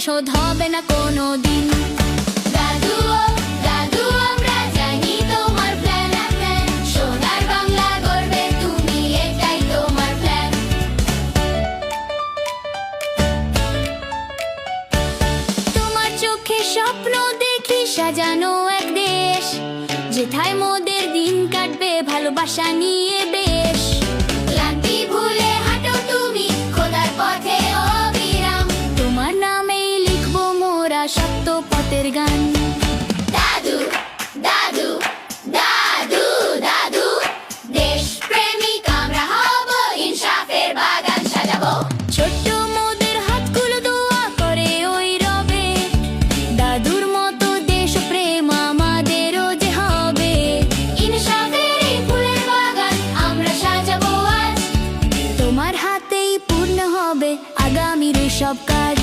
শোধ হবে না কোনো দিন। দাদু ও দাদু, আমরা জানি তোমার প্ল্যান, সোনার বাংলা গড়বে তুমি, এটাই তোমার প্ল্যান। তোমার চোখে স্বপ্ন দেখি সাজানো এক দেশ, যেথায় মোদের দিন কাটবে ভালোবাসা নিয়ে বেশ। ক্লান্তি ভুলে হাঁটো তুমি খোদার পথে অবিরাম, তোমার নামেই লিখবো মোরা সত্য পথের গান। দাদু দাদু দাদু দাদু, দেশ প্রেমিক আমরা হব, ইনসাফের বাগান সাজাবো। ছোট্ট মোদের হাতগুলো দোয়া করে ওই রবে, দাদুর মতো দেশ প্রেম আমাদেরও যে হবে। ইনসাফের এই ফুলের বাগান আমরা সাজাবো আজ, তোমার হাতেই পূর্ণ হবে আগামীর সব কাজ।